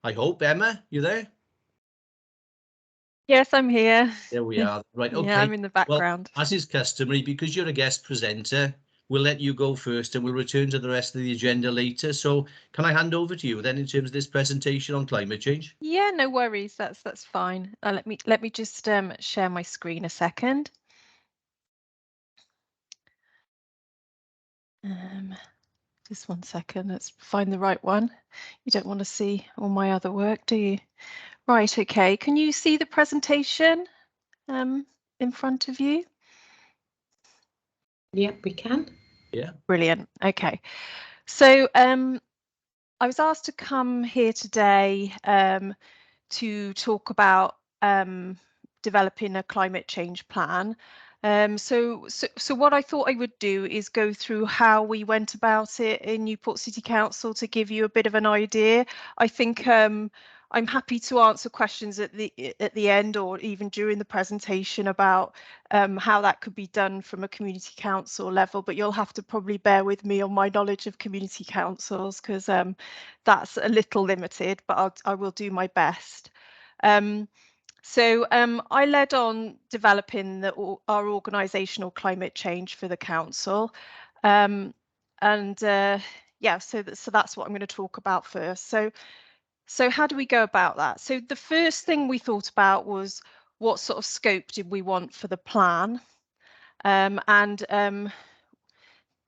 I hope. Emma, you there? Yes, I'm here. There we are. Right, okay. Yeah, I'm in the background. Well, as is customary, because you're a guest presenter, we'll let you go first and we'll return to the rest of the agenda later. So can I hand over to you then in terms of this presentation on climate change? Yeah, no worries. That's fine. Let me just share my screen a second. Just 1 second. Let's find the right one. You don't want to see all my other work, do you? Right. Okay. Can you see the presentation in front of you? Yep, we can. Yeah. Brilliant. Okay. So I was asked to come here today to talk about developing a climate change plan. So what I thought I would do is go through how we went about it in Newport City Council to give you a bit of an idea. I think I'm happy to answer questions at the end or even during the presentation about how that could be done from a community council level, but you'll have to probably bear with me on my knowledge of community councils because that's a little limited, but I will do my best. So I led on developing our organisational climate change for the council, yeah, so that's what I'm going to talk about first. So how do we go about that? So the first thing we thought about was what sort of scope did we want for the plan,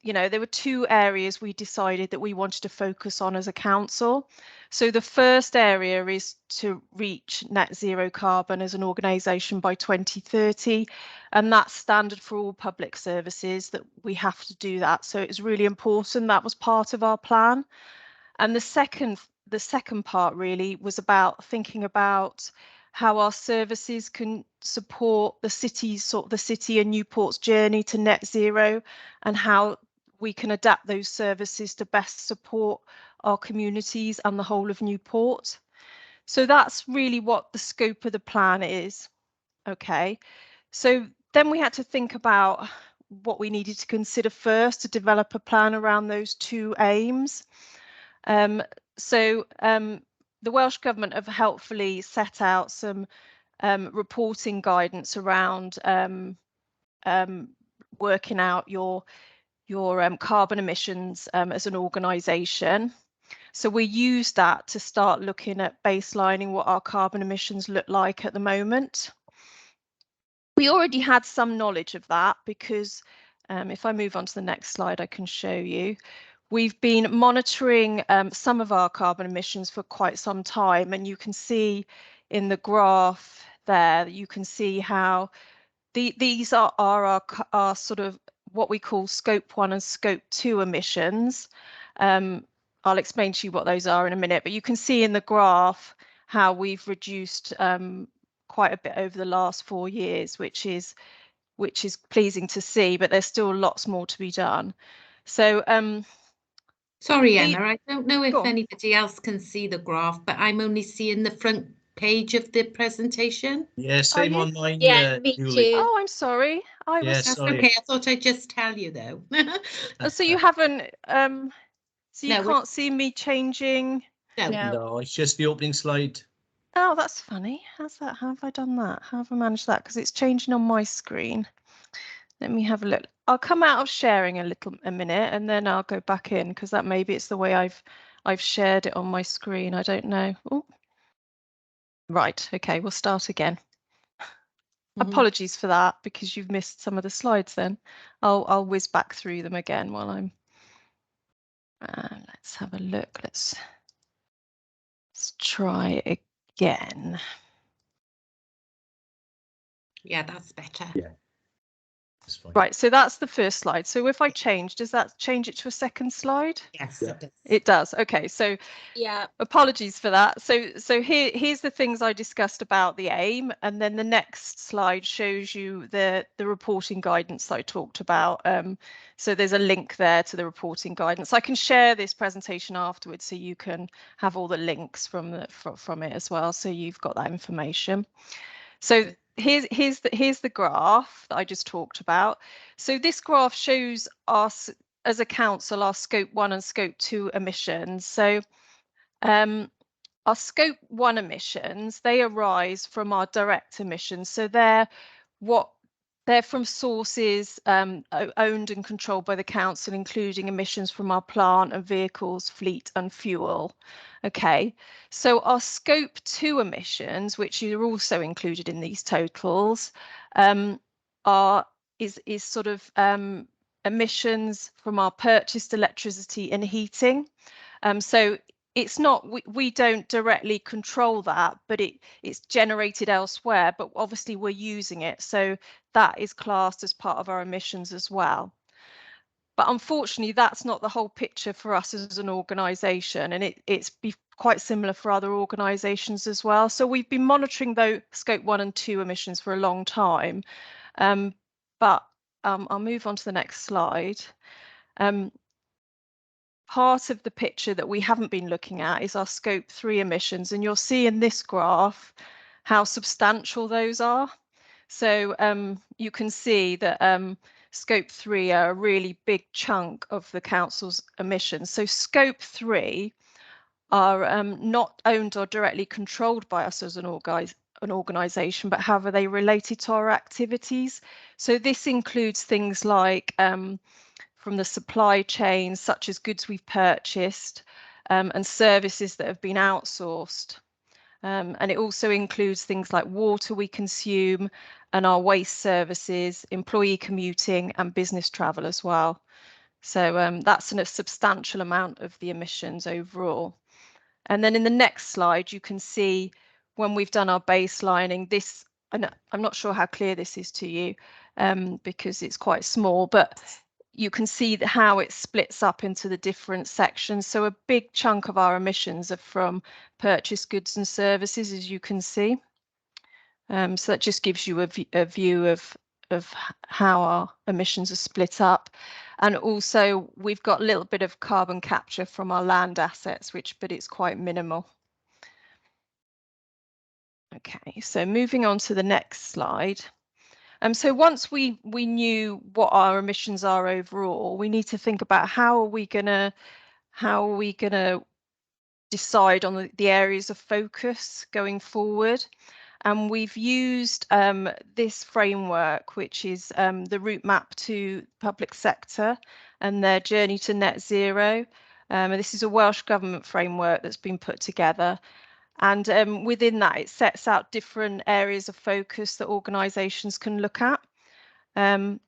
you know, there were two areas we decided that we wanted to focus on as a council. So the first area is to reach net zero carbon as an organisation by 2030, and that's standard for all public services that we have to do that. So it's really important. That was part of our plan. And the second part really was about thinking about how our services can support the city and Newport's journey to net zero, and how we can adapt those services to best support our communities and the whole of Newport. So that's really what the scope of the plan is. Okay, so then we had to think about what we needed to consider first to develop a plan around those two aims. The Welsh Government have helpfully set out some reporting guidance around working out your carbon emissions as an organisation. So we use that to start looking at baselining what our carbon emissions look like at the moment. We already had some knowledge of that because if I move on to the next slide, I can show you. We've been monitoring some of our carbon emissions for quite some time, and you can see in the graph there, you can see how these are our sort of what we call scope 1 and scope 2 emissions. I'll explain to you what those are in a minute, but you can see in the graph how we've reduced quite a bit over the last 4 years, which is pleasing to see, but there's still lots more to be done. So sorry, Emma, I don't know if anybody else can see the graph, but I'm only seeing the front page of the presentation. Yeah, same on mine. Yeah, me too. Oh, I'm sorry. That's okay. I thought I'd just tell you though. So you haven't so you No, can't see me changing? No, it's just the opening slide. Oh, that's funny. How have I done that? How have I managed that? Because it's changing on my screen. Let me have a look. I'll come out of sharing a minute and then I'll go back in, because that maybe it's the way I've shared it on my screen. I don't know. Ooh. Right, okay, we'll start again. Apologies for that, because you've missed some of the slides then. I'll whiz back through them again while I'm let's have a look. Let's try again. Yeah, that's better. Yeah. Right, so that's the first slide. So if I change, does that change it to a second slide? Yes, yeah. it does. It does. Okay, so yeah, apologies for that. So here's the things I discussed about the aim, and then the next slide shows you the reporting guidance I talked about. So there's a link there to the reporting guidance. I can share this presentation afterwards, so you can have all the links from it as well, so you've got that information. So here's the graph that I just talked about. So this graph shows us as a council our scope 1 and scope 2 emissions. So our scope 1 emissions, they arise from our direct emissions. So they're from sources owned and controlled by the council, including emissions from our plant and vehicles, fleet and fuel. Okay, so our scope 2 emissions, which are also included in these totals, is sort of emissions from our purchased electricity and heating. So it's not, we don't directly control that, but it's generated elsewhere, but obviously we're using it. So that is classed as part of our emissions as well. But unfortunately, that's not the whole picture for us as an organisation, and it's quite similar for other organisations as well. So we've been monitoring those scope 1 and 2 emissions for a long time, but I'll move on to the next slide. Part of the picture that we haven't been looking at is our scope 3 emissions, and you'll see in this graph how substantial those are. So you can see that scope 3 are a really big chunk of the council's emissions. So scope 3 are not owned or directly controlled by us as an organisation, but however they related to our activities. So this includes things like from the supply chain, such as goods we've purchased and services that have been outsourced. And it also includes things like water we consume and our waste services, employee commuting and business travel as well. So that's a substantial amount of the emissions overall. And then in the next slide, you can see when we've done our baselining, this, and I'm not sure how clear this is to you because it's quite small, but you can see how it splits up into the different sections. So a big chunk of our emissions are from purchased goods and services, as you can see. So that just gives you a view of how our emissions are split up. And also we've got a little bit of carbon capture from our land assets, but it's quite minimal. Okay, so moving on to the next slide. So once we knew what our emissions are overall, we need to think about how are we gonna decide on the areas of focus going forward. And we've used this framework, which is the route map to public sector and their journey to net zero. And this is a Welsh government framework that's been put together. And within that, it sets out different areas of focus that organisations can look at. And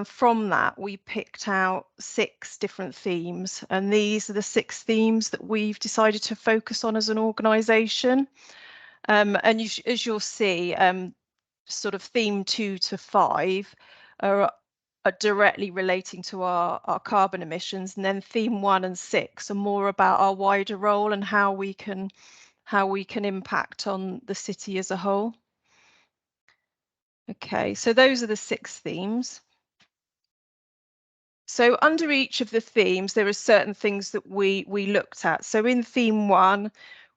from that, we picked out 6 different themes. And these are the 6 themes that we've decided to focus on as an organisation. And as you'll see, sort of theme 2 to 5 are directly relating to our carbon emissions. And then theme 1 and 6 are more about our wider role and how we can impact on the city as a whole. Okay, so those are the 6 themes. So under each of the themes, there are certain things that we looked at. So in theme 1,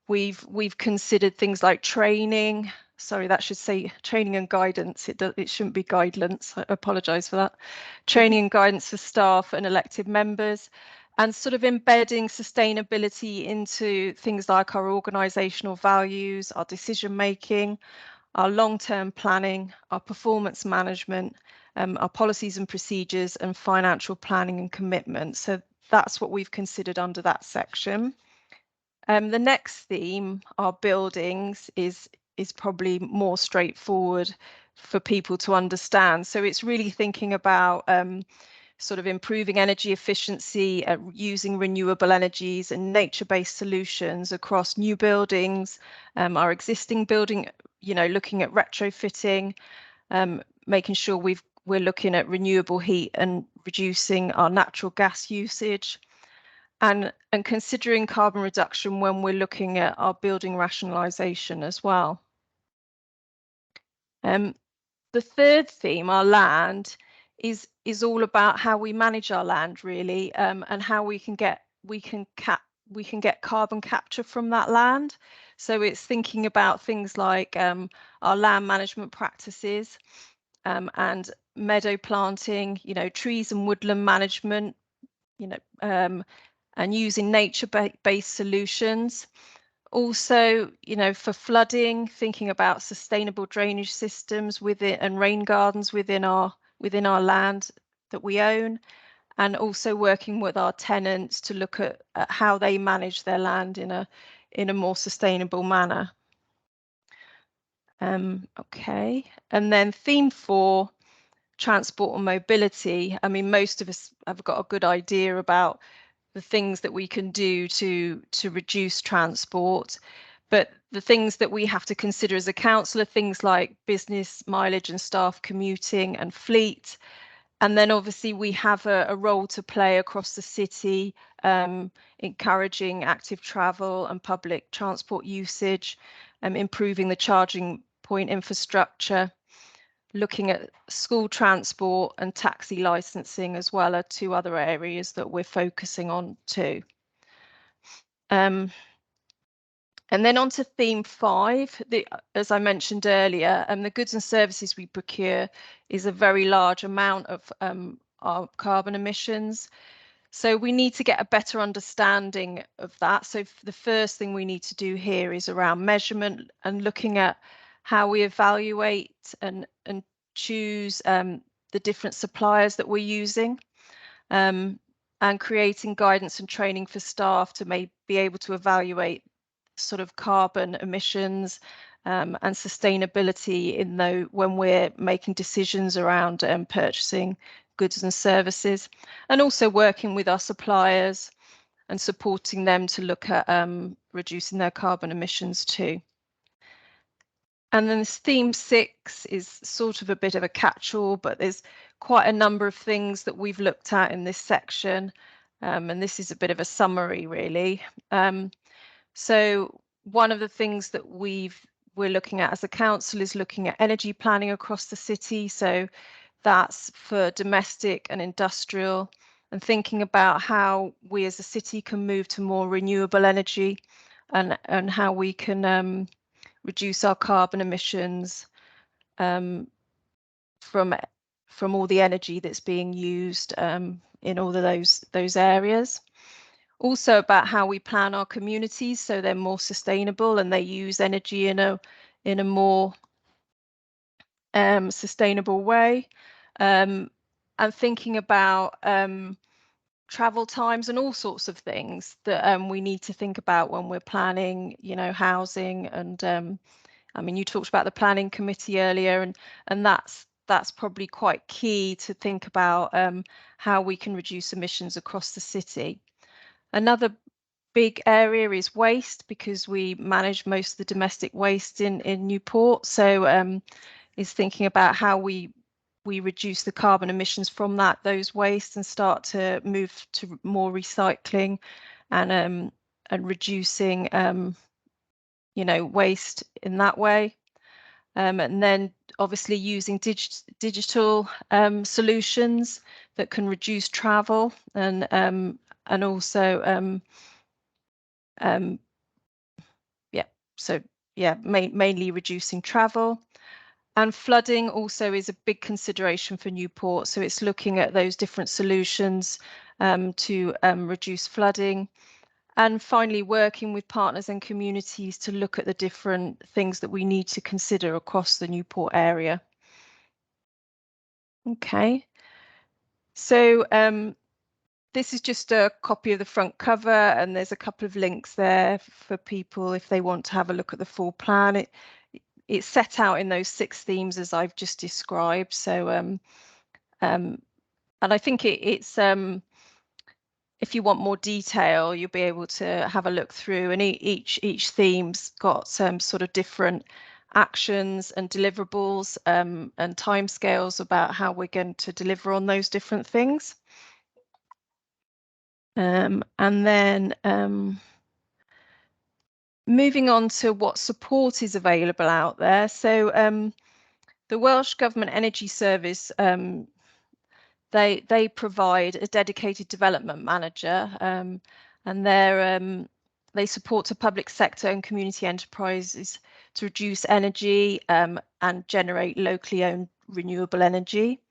we've considered things like training. Sorry, that should say training and guidance. It shouldn't be guidance. I apologise for that. Training and guidance for staff and elected members, and sort of embedding sustainability into things like our organisational values, our decision making, our long-term planning, our performance management, our policies and procedures, and financial planning and commitment. So that's what we've considered under that section. The next theme, our buildings, is probably more straightforward for people to understand. So it's really thinking about sort of improving energy efficiency, using renewable energies and nature-based solutions across new buildings, our existing building, looking at retrofitting, making sure we're looking at renewable heat and reducing our natural gas usage, and considering carbon reduction when we're looking at our building rationalisation as well. The third theme, our land, is all about how we manage our land, really, and how we can get carbon capture from that land. So it's thinking about things like our land management practices and meadow planting, trees and woodland management, and using nature-based solutions. Also, for flooding, thinking about sustainable drainage systems within and rain gardens within our land that we own, and also working with our tenants to look at how they manage their land in a more sustainable manner. Okay, and then theme 4, transport and mobility. I mean, most of us have got a good idea about the things that we can do to reduce transport, but the things that we have to consider as a council are things like business mileage and staff commuting and fleet. And then obviously we have a role to play across the city, encouraging active travel and public transport usage, improving the charging point infrastructure, looking at school transport and taxi licensing as well are 2 other areas that we're focusing on too. And then on to theme 5, as I mentioned earlier, the goods and services we procure is a very large amount of our carbon emissions. So we need to get a better understanding of that. So the first thing we need to do here is around measurement and looking at how we evaluate and choose the different suppliers that we're using, and creating guidance and training for staff to be able to evaluate sort of carbon emissions and sustainability when we're making decisions around purchasing goods and services, and also working with our suppliers and supporting them to look at reducing their carbon emissions too. And then this theme 6 is sort of a bit of a catch-all, but there's quite a number of things that we've looked at in this section, and this is a bit of a summary really. So one of the things that we're looking at as a council is looking at energy planning across the city. So that's for domestic and industrial, and thinking about how we as a city can move to more renewable energy and how we can reduce our carbon emissions from all the energy that's being used in all of those areas. Also about how we plan our communities so they're more sustainable and they use energy in a more sustainable way, and thinking about travel times and all sorts of things that we need to think about when we're planning, housing. And I mean, you talked about the planning committee earlier, and that's probably quite key to think about how we can reduce emissions across the city. Another big area is waste, because we manage most of the domestic waste in Newport. So is thinking about how we reduce the carbon emissions from those wastes and start to move to more recycling and reducing waste in that way. And then obviously using digital solutions that can reduce travel and also mainly reducing travel. And flooding also is a big consideration for Newport. So it's looking at those different solutions to reduce flooding. And finally, working with partners and communities to look at the different things that we need to consider across the Newport area. Okay. So this is just a copy of the front cover, and there's a couple of links there for people if they want to have a look at the full plan. It's set out in those 6 themes as I've just described. So and I think it's if you want more detail, you'll be able to have a look through, and each theme's got some sort of different actions and deliverables and timescales about how we're going to deliver on those different things. And then moving on to what support is available out there. So the Welsh Government Energy Service, they provide a dedicated development manager, and they support the public sector and community enterprises to reduce energy and generate locally owned renewable energy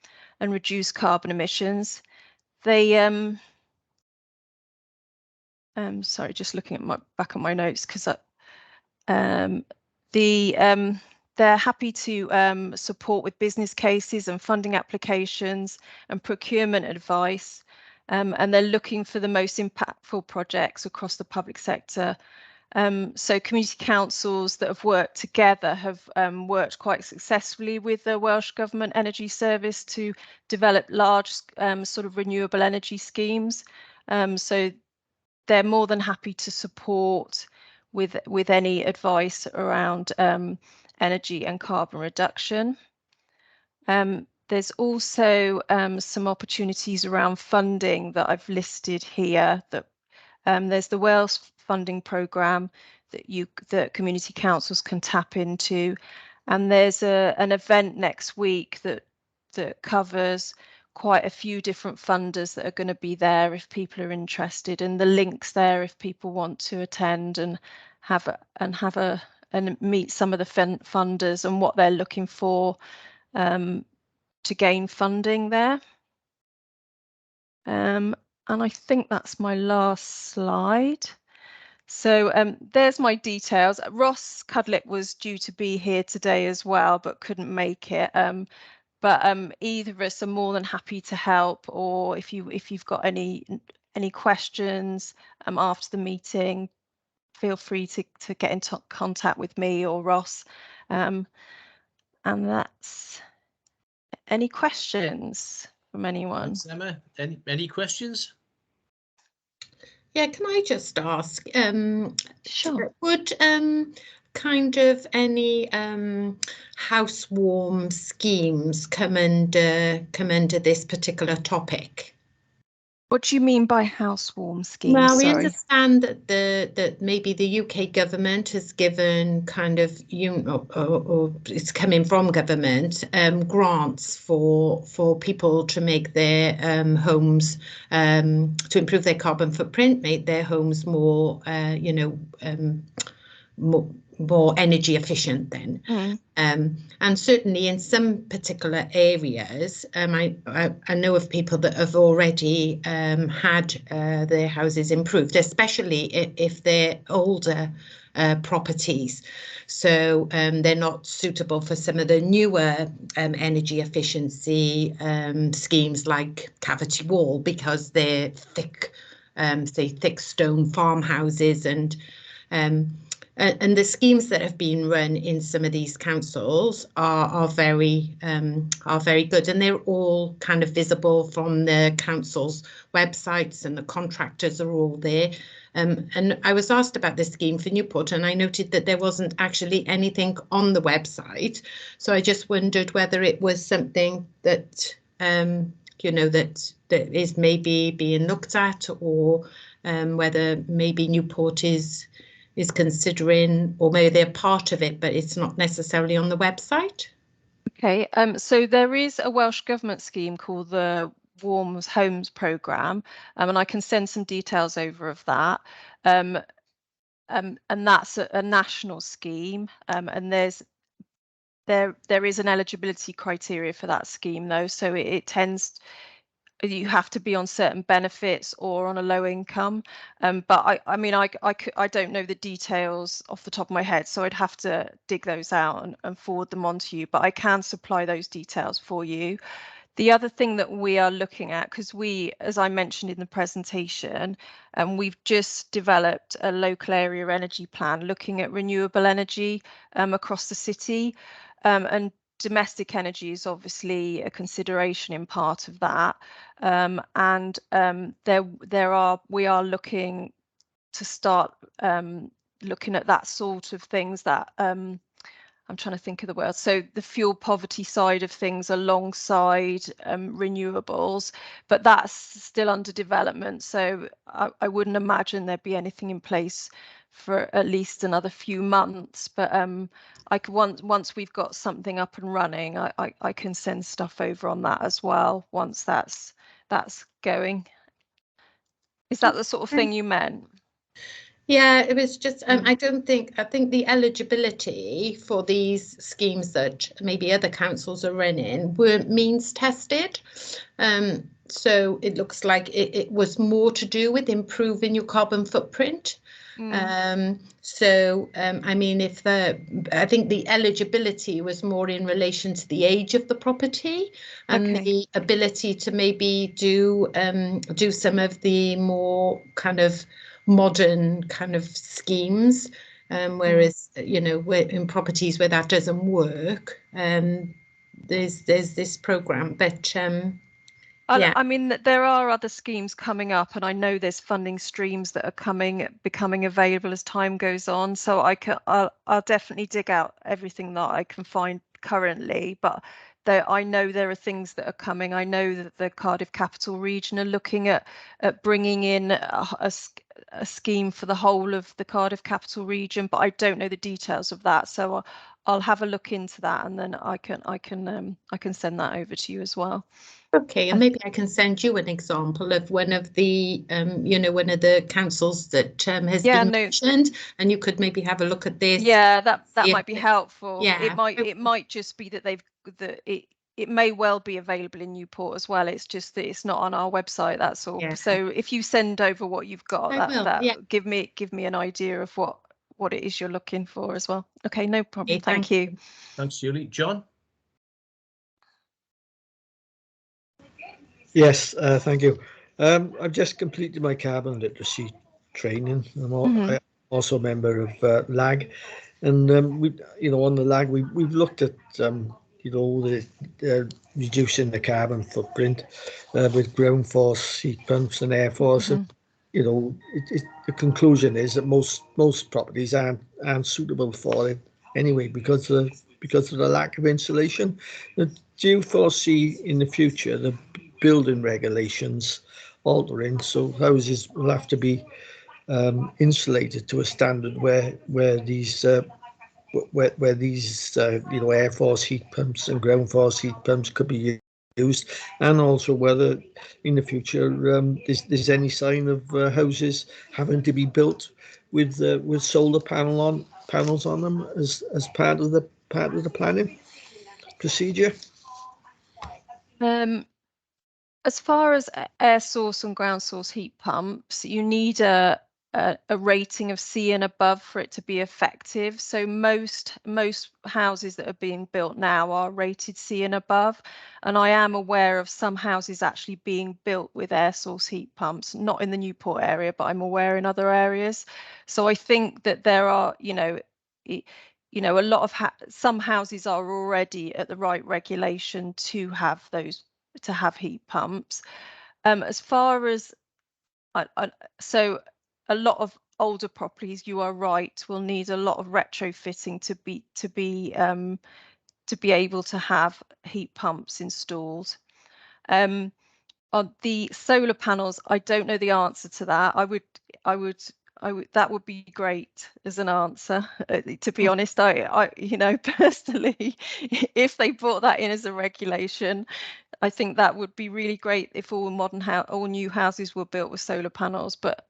and reduce carbon emissions. They sorry, just looking at back at my notes because They're happy to support with business cases and funding applications and procurement advice, and they're looking for the most impactful projects across the public sector. So community councils that have worked together have worked quite successfully with the Welsh Government Energy Service to develop large sort of renewable energy schemes. So they're more than happy to support with any advice around energy and carbon reduction. There's also some opportunities around funding that I've listed here. That there's the Wales funding programme that community councils can tap into, and there's an event next week that covers quite a few different funders that are going to be there if people are interested, and the links there if people want to attend and meet some of the funders and what they're looking for to gain funding there. And I think that's my last slide. So there's my details. Ross Cudlick was due to be here today as well, but couldn't make it. But either of us are more than happy to help, or if you've got any questions after the meeting, feel free to get in contact with me or Ross. And that's any questions from anyone. Thanks, Emma. Any questions? Yeah, can I just ask? Sure. Would kind of any housewarm schemes come under this particular topic? What do you mean by housewarm schemes? Well, we Sorry. understand that maybe the UK government has given kind of or it's coming from government grants for people to make their homes to improve their carbon footprint, make their homes more more energy efficient then. And certainly in some particular areas, I know of people that have already had their houses improved, especially if they're older properties. So they're not suitable for some of the newer energy efficiency schemes like cavity wall, because they're thick, say thick stone farmhouses, and the schemes that have been run in some of these councils are very good, and they're all kind of visible from the council's websites, and the contractors are all there. And I was asked about this scheme for Newport, and I noted that there wasn't actually anything on the website. So I just wondered whether it was something that that is maybe being looked at, or whether maybe Newport is considering, or maybe they're part of it, but it's not necessarily on the website. Okay, so there is a Welsh Government scheme called the Warm Homes Programme, and I can send some details over of that. And that's a national scheme, and there is an eligibility criteria for that scheme though, so it tends, you have to be on certain benefits or on a low income, but I mean I don't know the details off the top of my head, so I'd have to dig those out and forward them on to you, but I can supply those details for you. The other thing that we are looking at, because we, as I mentioned in the presentation, we've just developed a local area energy plan looking at renewable energy across the city, and domestic energy is obviously a consideration in part of that, and we are looking to start looking at that sort of things, that I'm trying to think of the word, so the fuel poverty side of things alongside renewables, but that's still under development, so I wouldn't imagine there'd be anything in place for at least another few months, but once we've got something up and running, I can send stuff over on that as well once that's going. Is that the sort of thing you meant? Yeah, it was just, I think the eligibility for these schemes that maybe other councils are running weren't means tested. So it looks like it was more to do with improving your carbon footprint. I mean, I think the eligibility was more in relation to the age of the property and the ability to maybe do some of the more kind of modern kind of schemes. Whereas, you know, in properties where that doesn't work, there's this programme, but yeah. I mean, there are other schemes coming up, and I know there's funding streams that are becoming available as time goes on. So I'll definitely dig out everything that I can find currently. But I know there are things that are coming. I know that the Cardiff Capital Region are looking at bringing in a scheme for the whole of the Cardiff Capital Region, but I don't know the details of that. So I'll have a look into that, and then I can send that over to you as well. Okay, and maybe I can send you an example of one of the, you know, one of the councils that has been mentioned, and you could maybe have a look at this. Yeah, that might be helpful. Yeah, it might just be that it may well be available in Newport as well. It's just that it's not on our website. That's all. Yeah. So if you send over what you've got, give me an idea of what it is you're looking for as well. Okay, no problem. Okay, thank you. Thanks, Julie. John. Yes, thank you. I've just completed my carbon literacy training. I'm also a member of LAG, and we, you know, on the LAG we've looked at you know, the reducing the carbon footprint with ground force heat pumps and air force. And, you know, the conclusion is that most properties aren't suitable for it anyway because of the lack of insulation. Do you foresee in the future the building regulations altering, so houses will have to be insulated to a standard where these you know, air force heat pumps and ground force heat pumps could be used, and also whether in the future there's any sign of houses having to be built with solar panels on them as part of the planning procedure. As far as air source and ground source heat pumps, you need a rating of C and above for it to be effective. So most houses that are being built now are rated C and above, and I am aware of some houses actually being built with air source heat pumps, not in the Newport area, but I'm aware in other areas. So I think that there are, you know, a lot of some houses are already at the right regulation to have heat pumps. As far as so a lot of older properties, you are right, will need a lot of retrofitting to be able to have heat pumps installed. On the solar panels, I don't know the answer to that. That would be great as an answer. To be honest, I you know, personally, if they brought that in as a regulation, I think that would be really great if all new houses were built with solar panels, but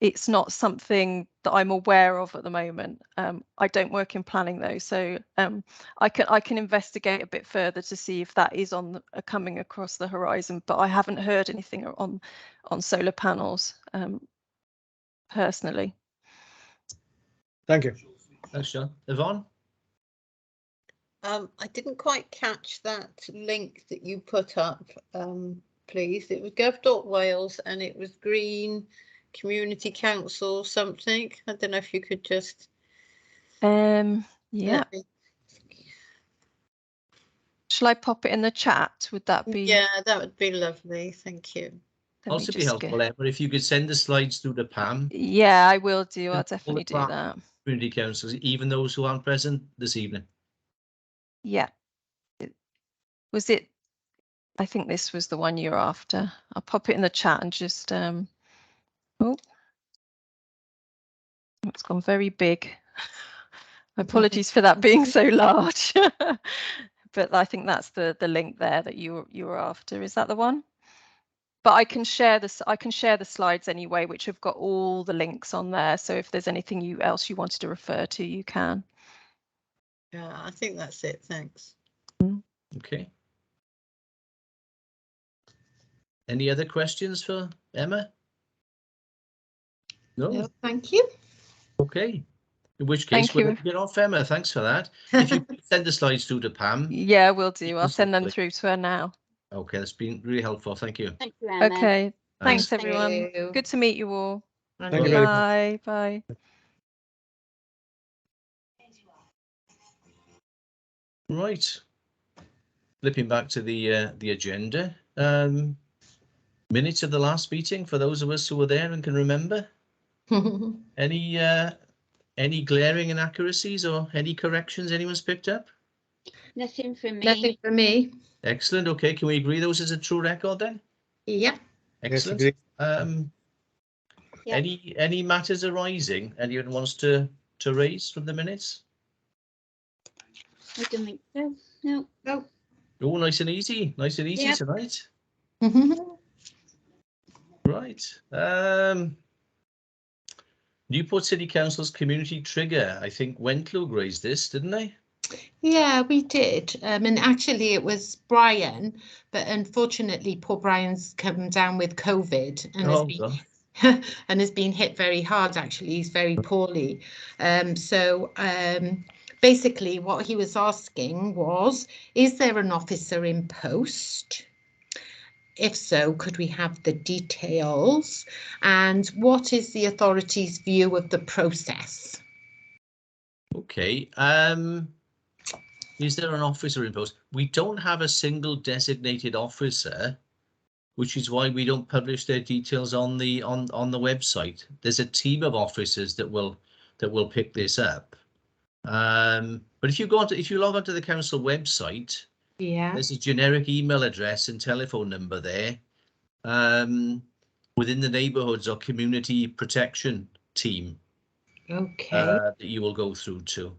it's not something that I'm aware of at the moment. I don't work in planning though, so I can investigate a bit further to see if that is coming across the horizon, but I haven't heard anything on solar panels personally. Thank you. Thanks, John. Yvonne? I didn't quite catch that link that you put up, please. It was gov.wales and it was Green Community Council something. I don't know if you could just... yeah. Shall I pop it in the chat? Would that be... Yeah, that would be lovely. Thank you. Also be helpful, Emma, if you could send the slides through to Pam. Yeah, I will do. I'll definitely do that. Community councils, even those who aren't present this evening. Yeah. Was it? I think this was the one you're after. I'll pop it in the chat and just oh, it's gone very big. Apologies for that being so large. But I think that's the link there that you were after. Is that the one? But I can share this. I can share the slides anyway, which have got all the links on there. So if there's anything else you wanted to refer to, you can. Yeah, I think that's it. Thanks. Okay. Any other questions for Emma? No. Thank you. Okay. In which Thank case, we'll you. let you get off, Emma. Thanks for that. If you could send the slides through to Pam. Yeah, we'll do. I'll Yes, send them lovely. through to her now. Okay, that's been really helpful. Thank you. Thank you, Emma. Okay. Thanks, Thanks. everyone. you. Good to meet you all. And Thank you very much. Bye. Bye. Right. Flipping back to the agenda. Minutes of the last meeting for those of us who were there and can remember. Any glaring inaccuracies or any corrections anyone's picked up? Nothing from me. Nothing for me. Excellent. Okay, can we agree those as a true record then? Yeah. Excellent. agree. Yeah. Any matters arising anyone wants to raise from the minutes? I don't think so. No. No. Oh, nice and easy Yep. tonight. Right. Newport City Council's community trigger. I think Wentloog raised this, didn't they? Yeah, we did. And actually it was Brian, but unfortunately poor Brian's come down with COVID and Oh, God. and has been hit very hard. Actually, he's very poorly. Basically what he was asking was, is there an officer in post? If so, could we have the details? And what is the authority's view of the process? Okay. Is there an officer in post? We don't have a single designated officer, which is why we don't publish their details on the website. There's a team of officers that will pick this up. But if you log onto the council website, Yeah. there's a generic email address and telephone number there. Within the neighbourhoods or community protection team. Okay. That you will go through to.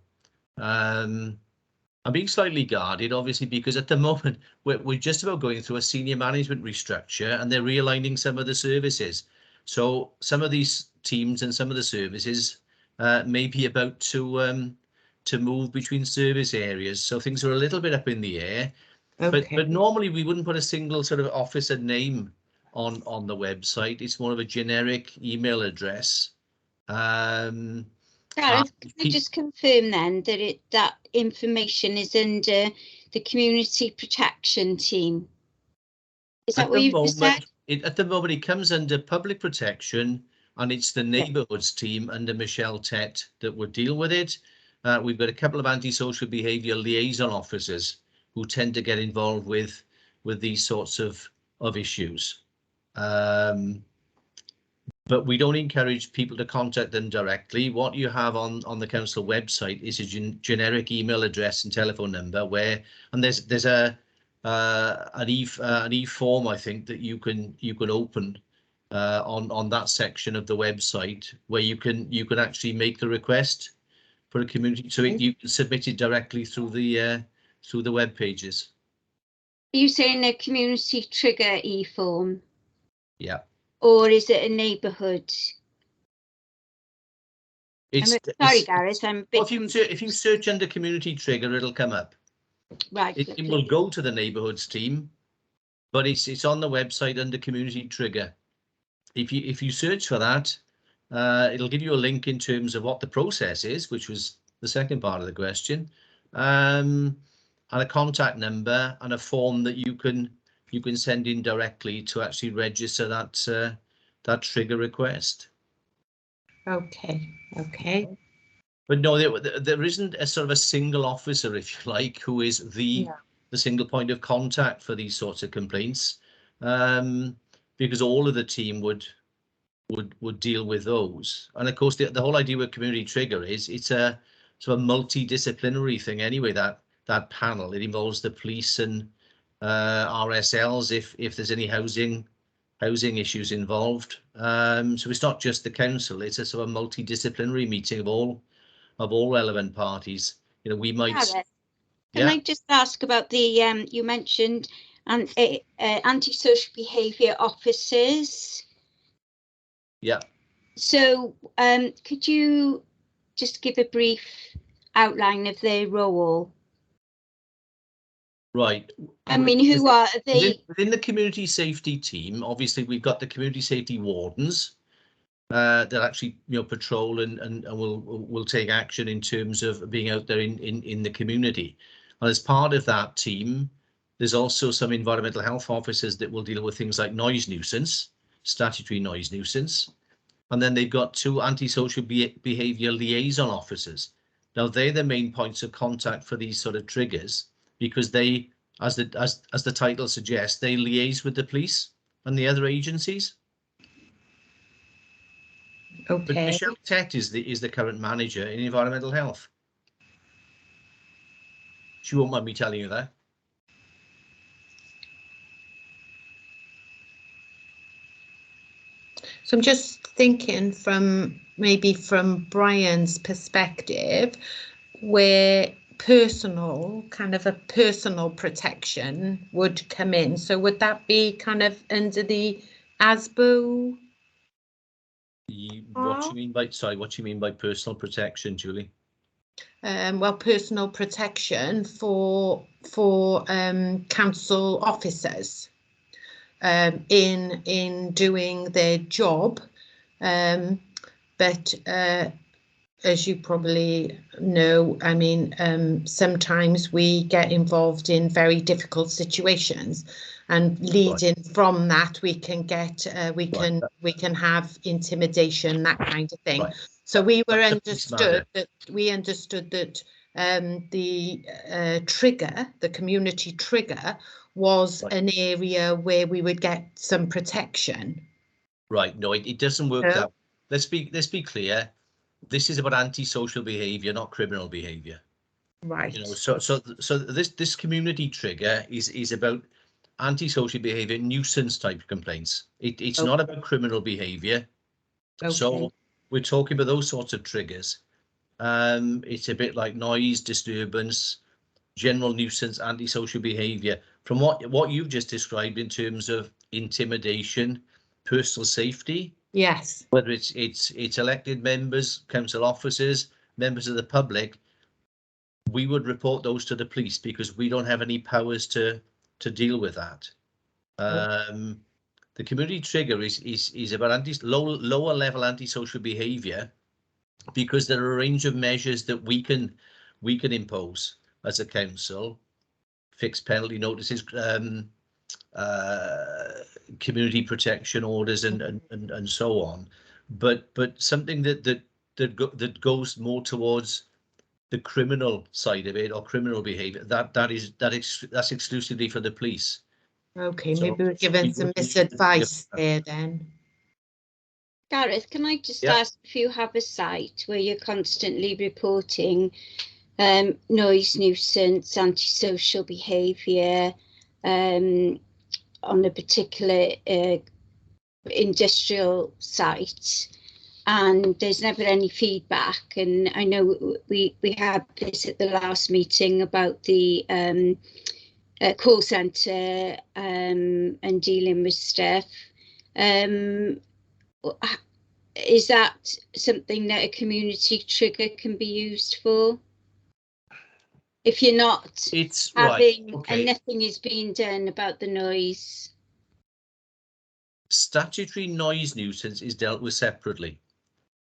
I'm being slightly guarded, obviously, because at the moment we're just about going through a senior management restructure and they're realigning some of the services. So some of these teams and some of the services may be about to move between service areas. So things are a little bit up in the air. Okay. But normally we wouldn't put a single sort of officer name on the website. It's more of a generic email address. Gareth, can I just confirm then that that information is under the community protection team? Is that what you've just said? At the moment, it comes under public protection, and it's the neighbourhoods team under Michelle Tett that would deal with it. We've got a couple of antisocial behaviour liaison officers who tend to get involved with these sorts of issues. But we don't encourage people to contact them directly. What you have on the council website is a generic email address and telephone number and there's an e-form, I think, that you can open on that section of the website where you can actually make the request for a community, so you can submit it directly through the web pages. Are you saying a community trigger e-form? Yeah. Or is it a neighbourhood? Sorry, Gareth, I'm a bit confused. If you search under community trigger, it'll come up. Right. It will go to the neighbourhoods team, but it's on the website under community trigger. If you search for that, it'll give you a link in terms of what the process is, which was the second part of the question, and a contact number and a form that you can send in directly to actually register that trigger request. Okay. But no, there isn't a sort of a single officer, if you like, who is the single point of contact for these sorts of complaints, because all of the team would deal with those. And of course, the whole idea with community trigger is it's a sort of multidisciplinary thing anyway. That panel, it involves the police and RSLs if there's any housing issues involved. So it's not just the council; it's a sort of multidisciplinary meeting of all relevant parties. You know, we might. Gareth, can I just ask about the you mentioned antisocial behaviour officers? Yeah. So could you just give a brief outline of their role? Right. I mean, who are they? Within the community safety team, obviously we've got the community safety wardens, that actually patrol and will take action in terms of being out there in the community. And as part of that team, there's also some environmental health officers that will deal with things like noise nuisance, statutory noise nuisance. And then they've got 2 antisocial behaviour liaison officers. Now they're the main points of contact for these sort of triggers, because they, as the title suggests, they liaise with the police and the other agencies. Okay. But Michelle Tett is the current manager in environmental health. She won't mind me telling you that. So I'm just thinking from Brian's perspective, where kind of a personal protection would come in. So would that be kind of under the ASBO? What do you mean by, sorry, what do you mean by personal protection, Julie? Well, personal protection for council officers in doing their job, but as you probably know, I mean, sometimes we get involved in very difficult situations, and leading from that, we can get we can have intimidation, that kind of thing. Right. So we were understood that the trigger, the community trigger, was an area where we would get some protection. Right. No, it doesn't work that. Let's be clear. This is about antisocial behaviour, not criminal behaviour. Right. So this community trigger is about antisocial behaviour, nuisance type complaints. It's not about criminal behaviour. Okay. So we're talking about those sorts of triggers. It's a bit like noise, disturbance, general nuisance, antisocial behaviour. From what you've just described in terms of intimidation, personal safety. Yes. Whether it's elected members, council officers, members of the public, we would report those to the police because we don't have any powers to deal with that. The community trigger is about lower level antisocial behaviour, because there are a range of measures that we can impose as a council, fixed penalty notices, community protection orders, and so on, but something that goes more towards the criminal side of it, or criminal behaviour, that's exclusively for the police. Okay, so maybe we're giving some misadvice there then. Gareth, can I just ask if you have a site where you're constantly reporting noise nuisance, antisocial behaviour on a particular industrial site, and there's never any feedback? And I know we had this at the last meeting about the call centre and dealing with stuff. Is that something that a community trigger can be used for? If you're not and nothing is being done about the noise. Statutory noise nuisance is dealt with separately.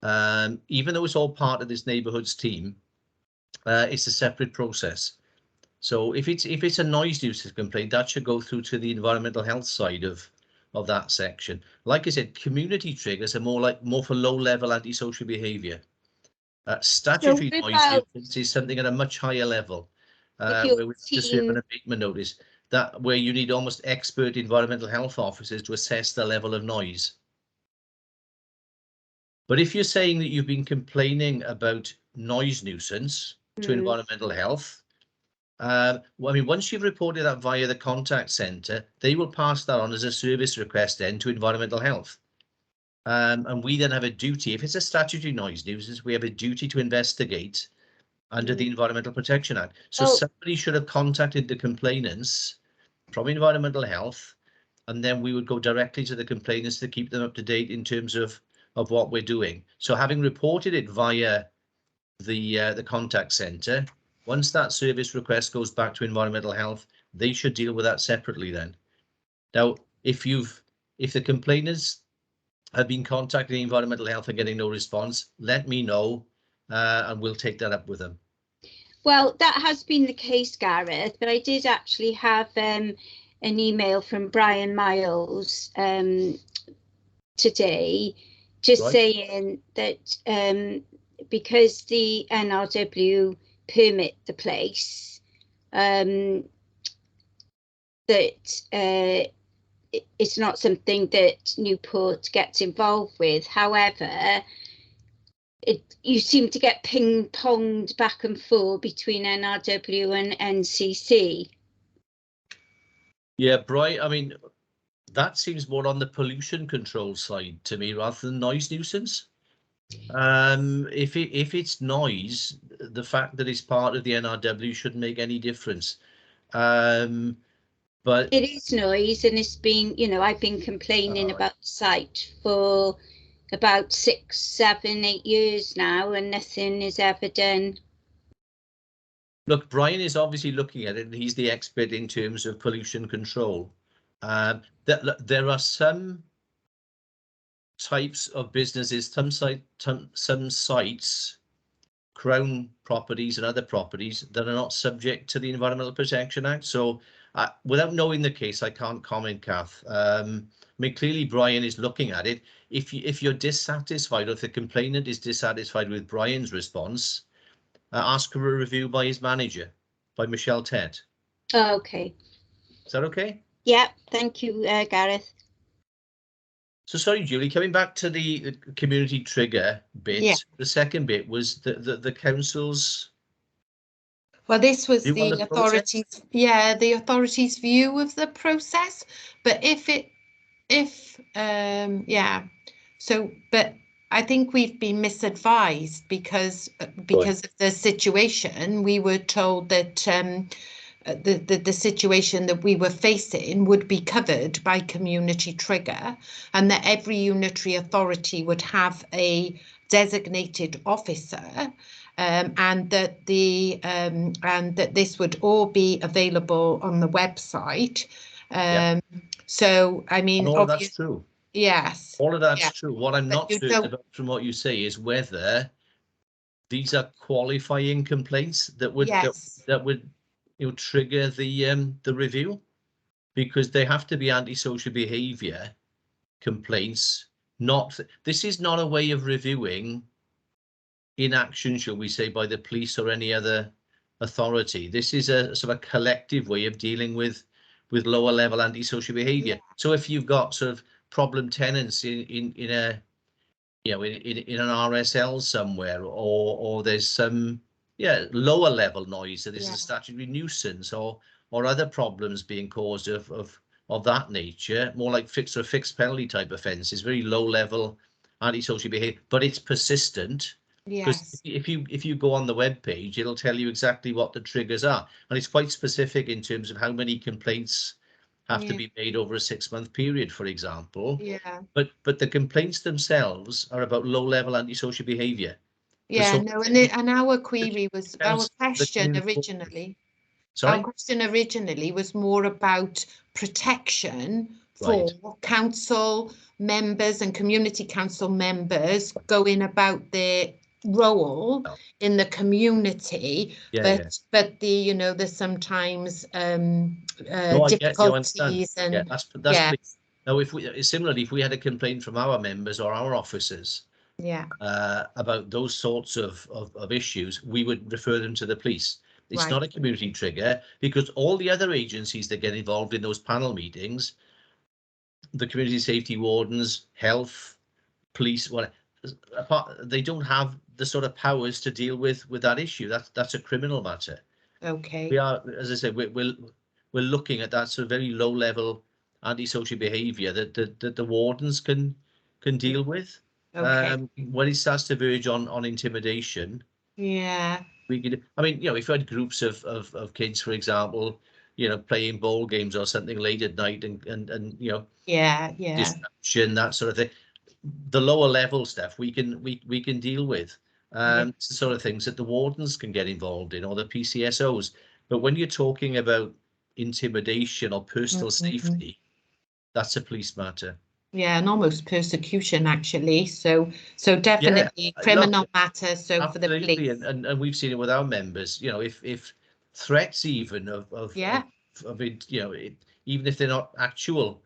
Even though it's all part of this neighbourhoods team, it's a separate process. So if it's a noise nuisance complaint, that should go through to the environmental health side of that section. Like I said, community triggers are more for low-level antisocial behaviour. Statutory noise nuisance is something at a much higher level, where we have to serve an abatement notice, where you need almost expert environmental health officers to assess the level of noise. But if you're saying that you've been complaining about noise nuisance to environmental health, well, I mean, once you've reported that via the contact centre, they will pass that on as a service request then to environmental health. And we then have a duty, if it's a statutory noise nuisance, we have a duty to investigate under the Environmental Protection Act. So somebody should have contacted the complainants from environmental health, and then we would go directly to the complainants to keep them up to date in terms of what we're doing. So having reported it via the contact centre, once that service request goes back to environmental health, they should deal with that separately then. Now, if the complainants have been contacting environmental health and getting no response, let me know, and we'll take that up with them. Well, that has been the case, Gareth, but I did actually have an email from Brian Miles today, just saying that because the NRW permit the place, that it's not something that Newport gets involved with. However, you seem to get ping-ponged back and forth between NRW and NCC. Yeah, Brian, I mean, that seems more on the pollution control side to me rather than noise nuisance. If it's noise, the fact that it's part of the NRW shouldn't make any difference. But it is noise, and it's been, you know, I've been complaining about the site for about 6, 7, 8 years now, and nothing is ever done. Look, Brian is obviously looking at it, and he's the expert in terms of pollution control. There are some types of businesses, some sites, Crown properties and other properties that are not subject to the Environmental Protection Act. So without knowing the case, I can't comment, Kath. I mean, clearly Brian is looking at it. If you're dissatisfied, or if the complainant is dissatisfied with Brian's response, ask for a review by his manager, by Michelle Ted. Oh, okay. Is that okay? Yeah, thank you, Gareth. So sorry, Julie, coming back to the community trigger bit, the second bit was the council's. Well, this was the authorities, the authorities' view of the process. But but I think we've been misadvised because of the situation. We were told that the situation that we were facing would be covered by community trigger, and that every unitary authority would have a designated officer, and that this would all be available on the website. So I mean, and all of that's true. Yes, all of that's true. What I'm not certain about from what you say is whether these are qualifying complaints that would that would trigger the review, because they have to be antisocial behaviour complaints. This is not a way of reviewing inaction, shall we say, by the police or any other authority. This is a sort of collective way of dealing with lower level antisocial behaviour. So if you've got sort of problem tenants in an RSL somewhere, or there's some lower level noise, so this is a statutory nuisance, or other problems being caused of that nature, more like fixed penalty type offences, very low level antisocial behaviour, but it's persistent. Because if you go on the web page, it'll tell you exactly what the triggers are, and it's quite specific in terms of how many complaints have to be made over a 6-month period, for example. But the complaints themselves are about low-level antisocial behaviour. And our query was, our question originally was more about protection for council members and community council members going about their role in the community, but there's sometimes difficulties, and now if we had a complaint from our members or our officers about those sorts of issues, we would refer them to the police. It's not a community trigger, because all the other agencies that get involved in those panel meetings, the community safety wardens, health, police, they don't have the sort of powers to deal with that issue. That's a criminal matter. Okay. We are, as I said, we're looking at that sort of very low level antisocial behaviour that the wardens can deal with. Okay. When it starts to verge on intimidation, we could. I mean, if you had groups of kids, for example, playing ball games or something late at night, and distraction, that sort of thing. The lower level stuff we can deal with. It's the sort of things that the wardens can get involved in, or the PCSOs. But when you're talking about intimidation or personal safety, that's a police matter. Yeah, and almost persecution actually. So definitely criminal matters. So absolutely, for the police, and we've seen it with our members. You know, if threats even of it, you know, even if they're not actual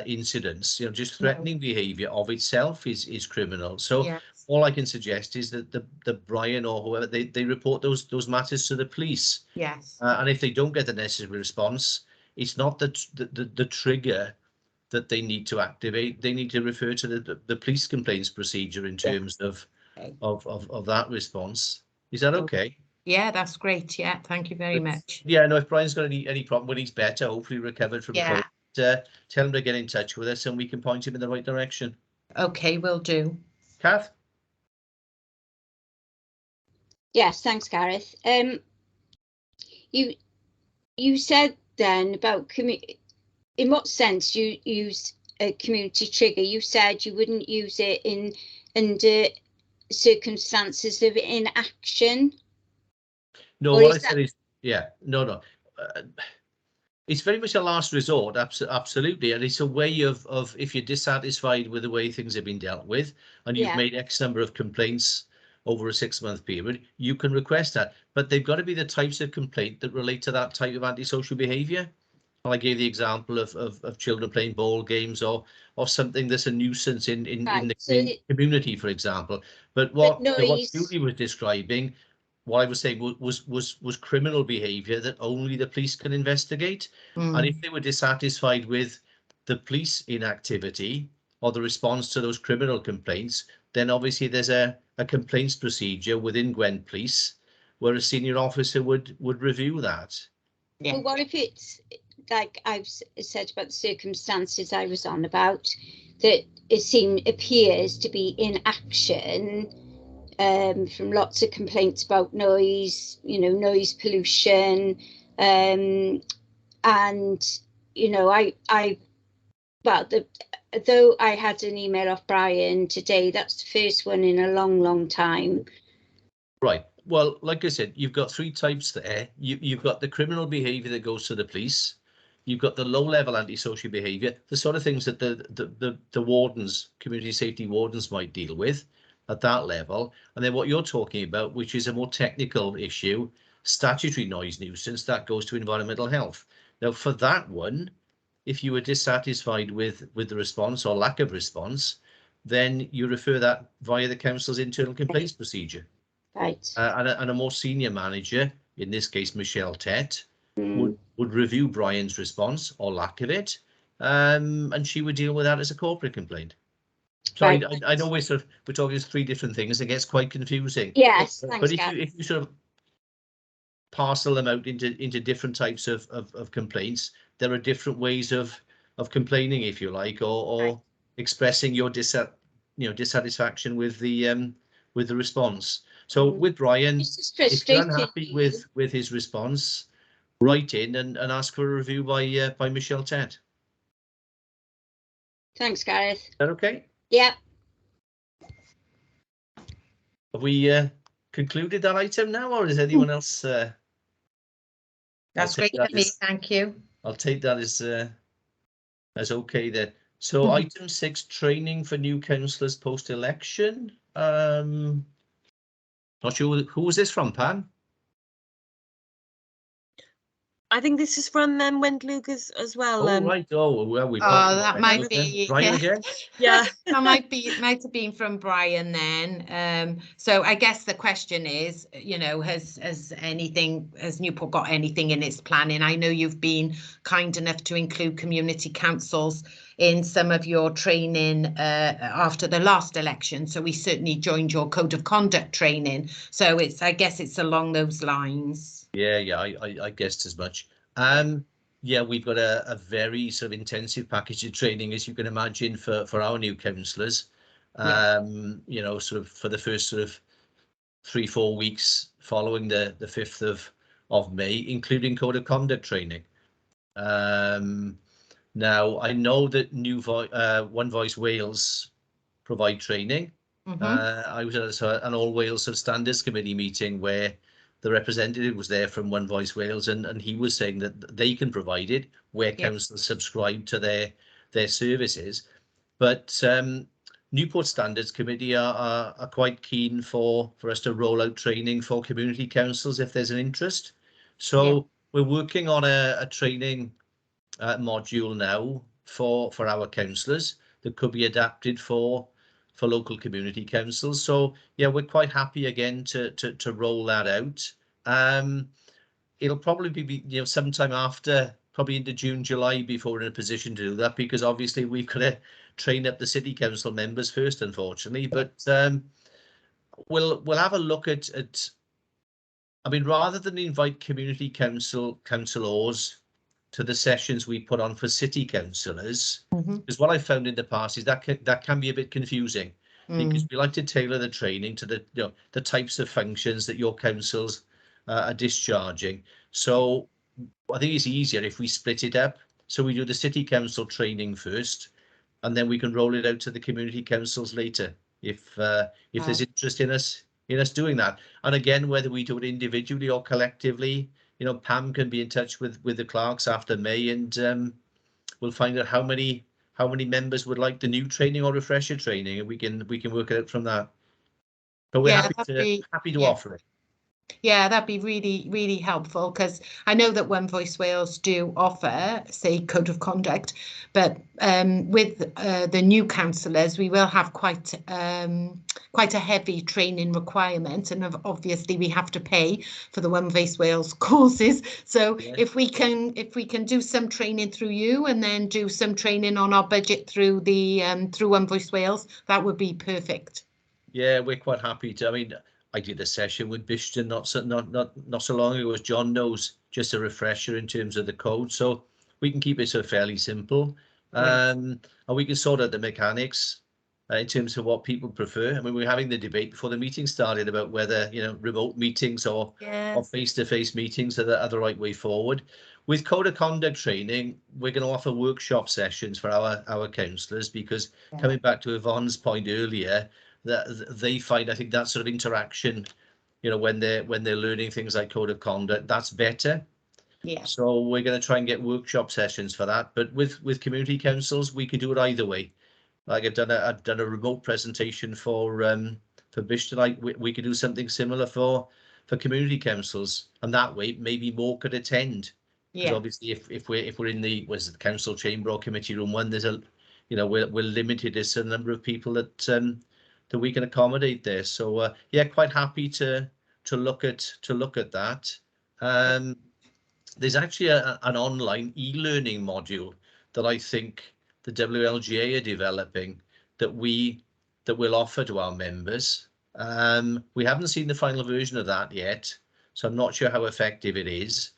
incidents, you know, just threatening behaviour of itself is criminal. So all I can suggest is that the Brian or whoever they report those matters to the police. Yes. And if they don't get the necessary response, it's not the trigger that they need to activate. They need to refer to the police complaints procedure in terms of that response. Is that okay? Yeah, that's great. Yeah, thank you very much. Yeah, no, if Brian's got any problem when he's better, hopefully recovered from COVID, tell him to get in touch with us and we can point him in the right direction. Okay, will do. Kath? Yes, thanks, Gareth. You said then about in what sense you use a community trigger? You said you wouldn't use it under circumstances of inaction. No, what I said is, no. It's very much a last resort, absolutely, and it's a way of if you're dissatisfied with the way things have been dealt with, and you've made X number of complaints over a 6-month period, you can request that. But they've got to be the types of complaint that relate to that type of antisocial behaviour. I gave the example of children playing ball games or something that's a nuisance in the community, for example. But what Julie was describing, what I was saying was criminal behaviour that only the police can investigate. And if they were dissatisfied with the police inactivity or the response to those criminal complaints, then obviously there's a complaints procedure within Gwent Police where a senior officer would review that. Yeah. Well, what if it's like I've said about the circumstances I was on about, that it appears to be inaction from lots of complaints about noise, noise pollution, and though I had an email off Brian today, that's the first one in a long time. Right. Well, like I said, you've got 3 types there. You've got the criminal behaviour that goes to the police. You've got the low-level antisocial behaviour, the sort of things that the wardens, community safety wardens, might deal with at that level. And then what you're talking about, which is a more technical issue, statutory noise nuisance, that goes to environmental health. Now, for that one, if you were dissatisfied with the response or lack of response, then you refer that via the council's internal complaints procedure. Right. And a more senior manager, in this case Michelle Tett, would review Brian's response or lack of it, and she would deal with that as a corporate complaint. So right. I know we're talking 3 different things. It gets quite confusing. Yes, but if you sort of parcel them out into different types of complaints, there are different ways of complaining, if you like, or expressing your dissatisfaction with the response. So with Brian, if you're unhappy with his response, write in and ask for a review by Michelle Tett. Thanks, Gareth. Is that okay? Yeah. Have we concluded that item now, or is anyone else? That's great for me. Thank you. I'll take that as okay there. So item 6, training for new councillors post-election. Not sure who was this from, Pam? I think this is from Wendluga as well. Oh, right. Oh, well, that might be Brian again. Yeah, that might have been from Brian then. So I guess the question is, has Newport got anything in its planning? I know you've been kind enough to include community councils in some of your training after the last election. So we certainly joined your code of conduct training. So I guess it's along those lines. Yeah, I guessed as much. Yeah, we've got a very sort of intensive package of training, as you can imagine, for our new councillors. Sort of for the first sort of 3-4 weeks following the 5th of May, including code of conduct training. Now I know that One Voice Wales provide training. I was at an All Wales of Standards Committee meeting where the representative was there from One Voice Wales, and he was saying that they can provide it where councils subscribe to their services. But Newport Standards Committee are quite keen for us to roll out training for community councils if there's an interest. So we're working on a training module now for our councillors that could be adapted for local community councils. So yeah, we're quite happy again to roll that out. It'll probably be sometime after, probably into June, July, before we're in a position to do that, because obviously we've got to train up the city council members first, unfortunately. But we'll have a look at I mean, rather than invite community councillors to the sessions we put on for city councillors, because what I found in the past is that can be a bit confusing, because we like to tailor the training to the types of functions that your councils are discharging. So I think it's easier if we split it up. So we do the city council training first, and then we can roll it out to the community councils later if there's interest in us doing that. And again, whether we do it individually or collectively, Pam can be in touch with the clerks after May, and we'll find out how many members would like the new training or refresher training, and we can work it out from that. But we're happy to offer it. Yeah, that'd be really, really helpful, because I know that One Voice Wales do offer, say, code of conduct, but with the new councillors, we will have quite a heavy training requirement, and obviously we have to pay for the One Voice Wales courses. So if we can do some training through you, and then do some training on our budget through the through One Voice Wales, that would be perfect. Yeah, we're quite happy to. I mean, I did a session with Bishton not so long ago, as John knows, just a refresher in terms of the code, so we can keep it so fairly simple, and we can sort out the mechanics in terms of what people prefer. I mean, we were having the debate before the meeting started about whether remote meetings or face-to-face meetings are the right way forward. With code of conduct training, we're going to offer workshop sessions for our councillors, because coming back to Yvonne's point earlier, that they find, I think, that sort of interaction, when they're learning things like code of conduct, that's better. Yeah. So we're going to try and get workshop sessions for that. But with community councils, we could do it either way. Like I've done a remote presentation for Bishton. We could do something similar for community councils, and that way maybe more could attend. Because obviously, if we're in the council chamber or committee room 1, there's we're limited as a number of people that we can accommodate there. So yeah, quite happy to look at that. There's actually an online e-learning module that I think the WLGA are developing that we'll offer to our members. We haven't seen the final version of that yet, so I'm not sure how effective it is.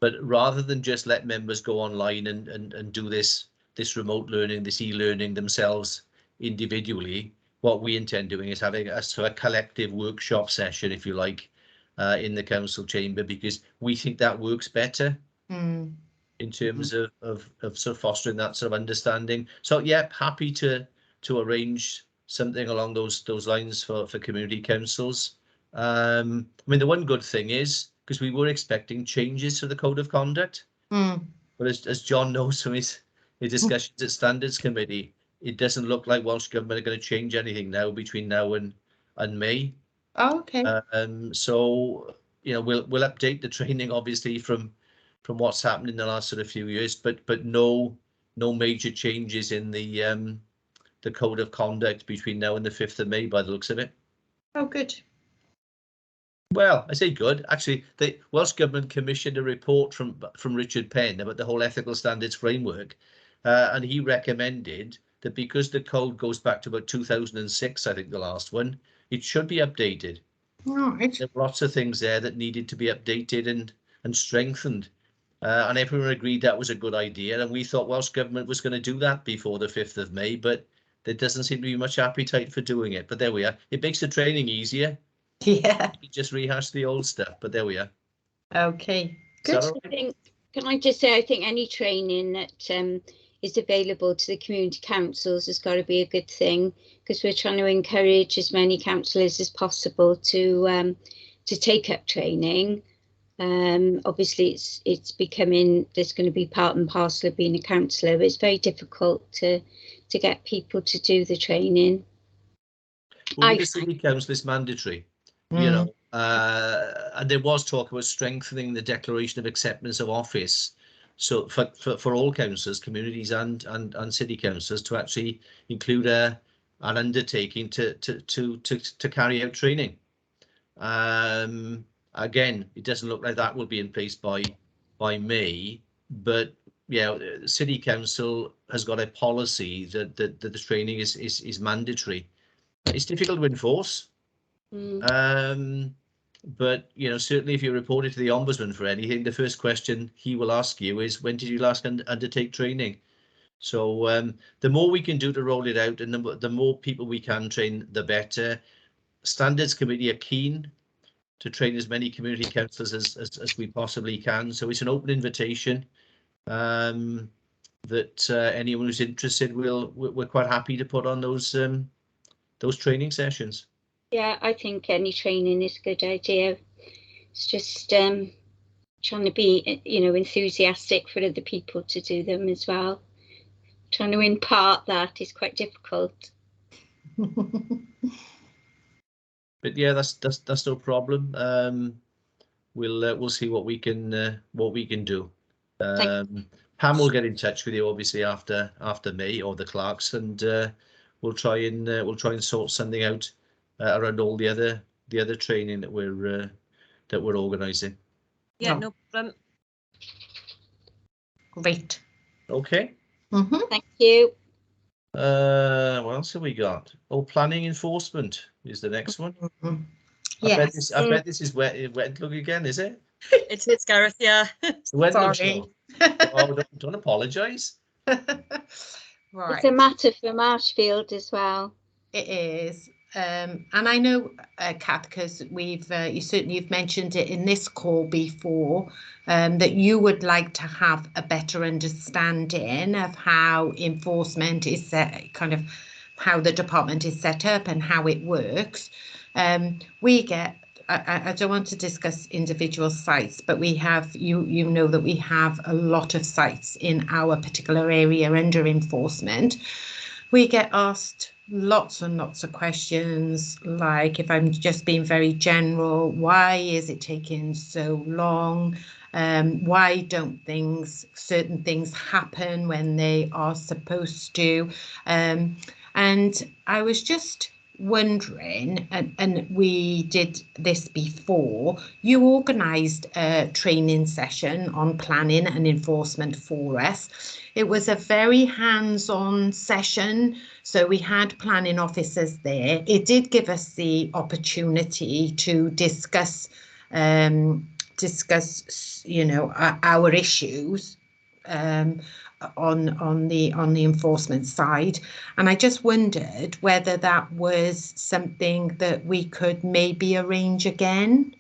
But rather than just let members go online and do this remote learning, this e-learning themselves individually, what we intend doing is having a collective workshop session, if you like, in the council chamber, because we think that works better in terms of sort of fostering that sort of understanding. So yeah, happy to arrange something along those lines for community councils. I mean, the one good thing is, because we were expecting changes to the code of conduct, but as John knows from his discussions at Standards Committee, it doesn't look like Welsh Government are going to change anything now between now and May. Oh, okay. So we'll update the training obviously from what's happened in the last sort of few years, but no major changes in the code of conduct between now and the 5th of May by the looks of it. Oh, good. Well, I say good. Actually, the Welsh Government commissioned a report from Richard Penn about the whole ethical standards framework, and he recommended that because the code goes back to about 2006, I think the last one, it should be updated. Right. There were lots of things there that needed to be updated and strengthened, and everyone agreed that was a good idea, and we thought Welsh Government was going to do that before the 5th of May, but there doesn't seem to be much appetite for doing it. But there we are. It makes the training easier. Yeah. You just rehash the old stuff, but there we are. Okay. Good. Right? Can I just say, I think any training that is available to the community councils has got to be a good thing, because we're trying to encourage as many councillors as possible to take up training. Obviously, it's becoming, there's going to be part and parcel of being a counsellor. It's very difficult to get people to do the training. Well, the city council is mandatory, you know, and there was talk about strengthening the declaration of acceptance of office. So for all councillors, communities and city councillors to actually include an undertaking to carry out training. Again, it doesn't look like that will be in place by May, but yeah, city council has got a policy that the training is mandatory. It's difficult to enforce, but you know, certainly if you report it to the ombudsman for anything, the first question he will ask you is, when did you last undertake training? So the more we can do to roll it out, and the more people we can train, the better. Standards Committee are keen to train as many community councillors as we possibly can. So it's an open invitation that anyone who's interested we're quite happy to put on those training sessions. Yeah, I think any training is a good idea. It's just trying to be, you know, enthusiastic for other people to do them as well. Trying to impart that is quite difficult. But yeah, that's no problem. We'll see what we can do. Pam will get in touch with you obviously after May, or the clerks, and we'll try and sort something out around all the other training that we're organising. Yeah, no problem. Great. Okay. Thank you. What else have we got? Oh, planning enforcement is the next one. Yes. I bet this is wet look again, is it? It is, Gareth, yeah. Sorry. Oh, don't apologise. Right. It's a matter for Marshfield as well. It is. And I know, Kath, because you've mentioned it in this call before, that you would like to have a better understanding of how enforcement is set, kind of how the department is set up and how it works. We get, I don't want to discuss individual sites, but we have, you know that we have a lot of sites in our particular area under enforcement. We get asked lots and lots of questions, like, if I'm just being very general, why is it taking so long? Why don't certain things happen when they are supposed to? And I was just wondering, and we did this before, you organised a training session on planning and enforcement for us. It was a very hands-on session, so we had planning officers there. It did give us the opportunity to discuss you know, our issues on the enforcement side, and I just wondered whether that was something that we could maybe arrange again.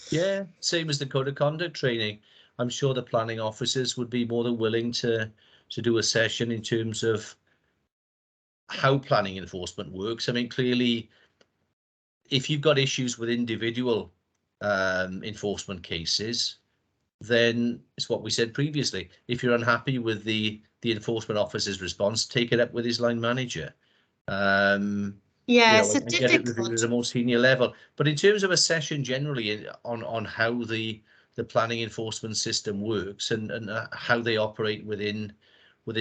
Yeah, same as the code of conduct training. I'm sure the planning officers would be more than willing to do a session in terms of how planning enforcement works. I mean, clearly, if you've got issues with individual enforcement cases, then it's what we said previously. If you're unhappy with the enforcement officer's response, take it up with his line manager. Yeah, it's get it reviewed at a more senior level. But in terms of a session generally on how the planning enforcement system works and how they operate within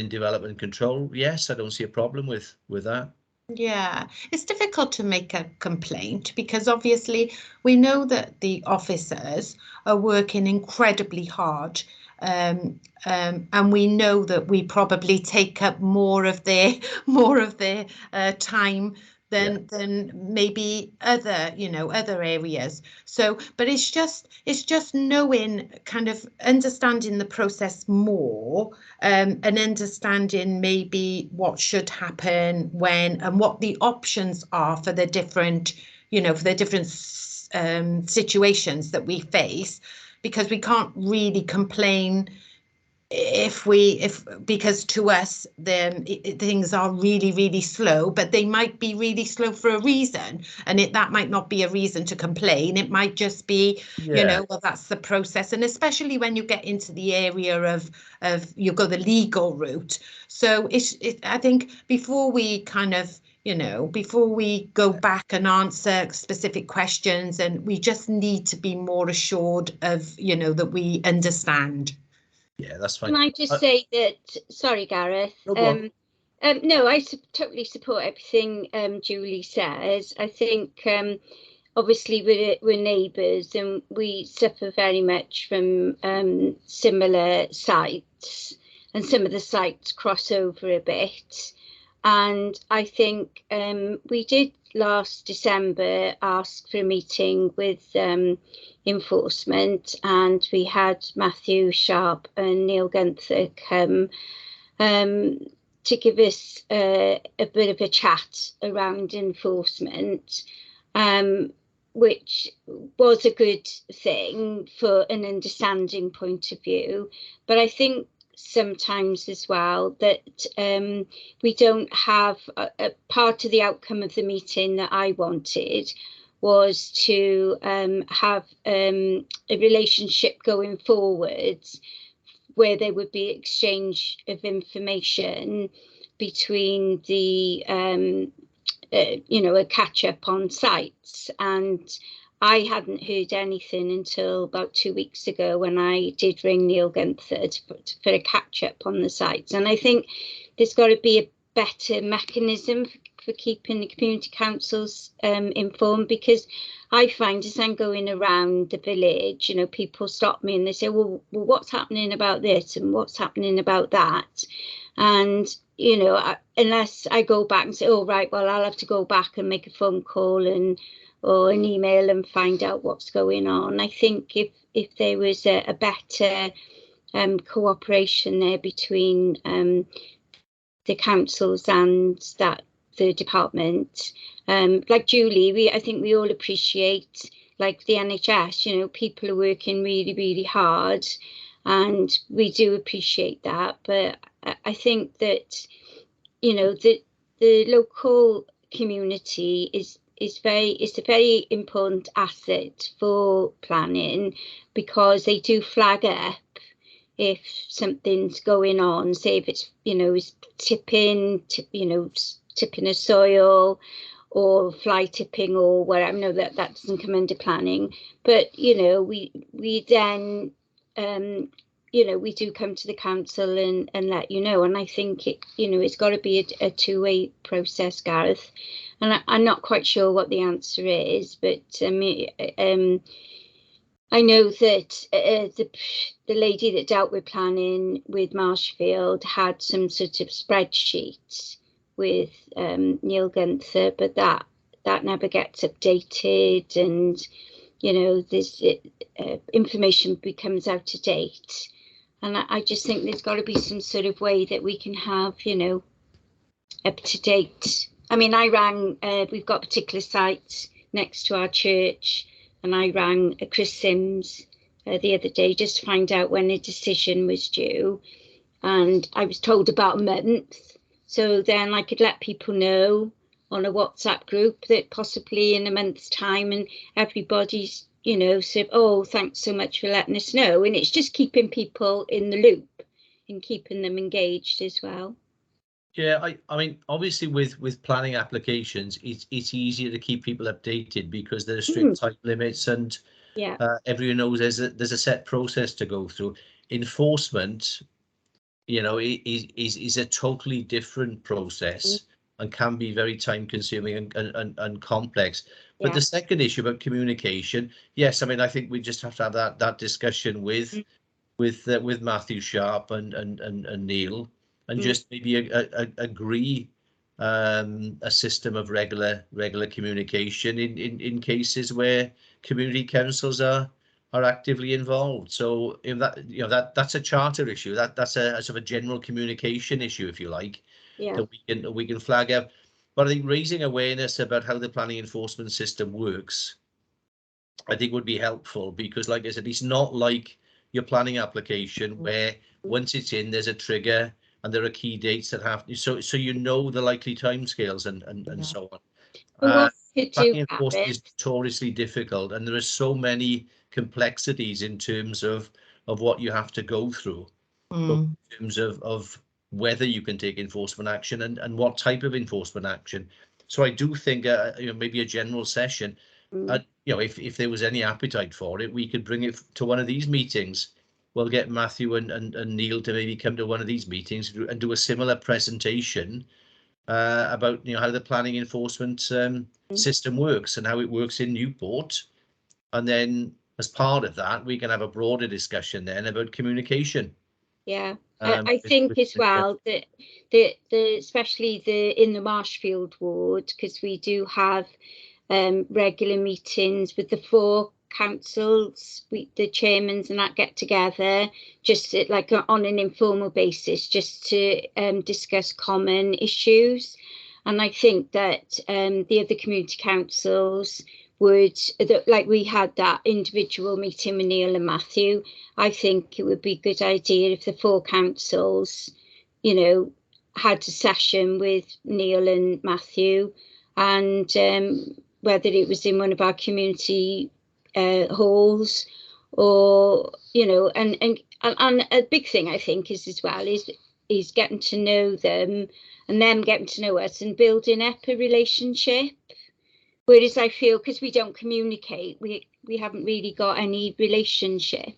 development control, yes, I don't see a problem with that. Yeah, it's difficult to make a complaint because obviously we know that the officers are working incredibly hard, and we know that we probably take up more of their time than maybe other areas. So, but it's just knowing, kind of understanding the process more, and understanding maybe what should happen when, and what the options are for the different, situations that we face, because we can't really complain because to us then things are really slow, but they might be really slow for a reason, and that might not be a reason to complain. It might just be, you know, well, that's the process. And especially when you get into the area of you go the legal route. So I think before we kind of, you know, before we go back and answer specific questions, and we just need to be more assured of, you know, that we understand. Yeah, that's fine. Can I just say that, sorry, Gareth, no, I totally support everything Julie says. I think obviously we're neighbours and we suffer very much from similar sites, and some of the sites cross over a bit. And I think we did last December ask for a meeting with enforcement, and we had Matthew Sharp and Neil Gunther come to give us a bit of a chat around enforcement, which was a good thing for an understanding point of view. But I think sometimes as well that we don't have a part of the outcome of the meeting that I wanted was to have a relationship going forwards where there would be exchange of information between the you know, a catch up on sites. And I hadn't heard anything until about 2 weeks ago when I did ring Neil Gunther for a catch up on the sites. And I think there's got to be a better mechanism for keeping the community councils informed, because I find as I'm going around the village, you know, people stop me and they say, well, what's happening about this and what's happening about that? And, you know, unless I go back and say, oh, right, well, I'll have to go back and make a phone call or an email and find out what's going on. I think if there was a better cooperation there between the councils and the department, like Julie, I think we all appreciate, like the NHS, you know, people are working really hard, and we do appreciate that. But I think that, you know, the local community is a very important asset for planning, because they do flag up if something's going on, say if it's, you know, is tipping a soil or fly tipping or whatever. I know that doesn't come under planning, but, you know, we then you know, we do come to the council and let you know. And I think it's got to be a two-way process, Gareth. And I'm not quite sure what the answer is, but I know that the lady that dealt with planning with Marshfield had some sort of spreadsheet with Neil Gunther, but that never gets updated, and, you know, this information becomes out of date. And I just think there's got to be some sort of way that we can have, you know, up to date. I mean, I rang, we've got a particular site next to our church, and I rang Chris Sims the other day just to find out when a decision was due. And I was told about a month. So then I could let people know on a WhatsApp group that possibly in a month's time, and everybody's, you know, said, oh, thanks so much for letting us know. And it's just keeping people in the loop and keeping them engaged as well. Yeah, I mean, obviously with planning applications, it's easier to keep people updated because there are strict time limits, and everyone knows there's a set process to go through. Enforcement, you know, is a totally different process and can be very time consuming and complex. But the second issue about communication, yes, I mean, I think we just have to have that discussion with Matthew Sharp and Neil, and just maybe agree a system of regular communication in cases where community councils are actively involved. So if that's a charter issue, that's a sort of a general communication issue, if you like, that we can flag up. But I think raising awareness about how the planning enforcement system works, I think would be helpful, because, like I said, it's not like your planning application where once it's in, there's a trigger, and there are key dates that have to, so you know the likely timescales and so on. What could Planning you enforcement is notoriously difficult, and there are so many complexities in terms of what you have to go through, in terms of whether you can take enforcement action and what type of enforcement action. So I do think maybe a general session, if there was any appetite for it, we could bring it to one of these meetings. We'll get Matthew and Neil to maybe come to one of these meetings and do a similar presentation about how the planning enforcement system works and how it works in Newport, and then as part of that we can have a broader discussion then about communication. Yeah, I think as well that the especially in the Marshfield ward, because we do have regular meetings with the 4 councils, the chairmans and that get together just like on an informal basis just to discuss common issues. And I think that the other community councils would, like we had that individual meeting with Neil and Matthew, I think it would be a good idea if the 4 councils, had a session with Neil and Matthew, and whether it was in one of our community halls or, and a big thing I think is as well is getting to know them and them getting to know us and building up a relationship. Whereas I feel because we don't communicate, we haven't really got any relationship.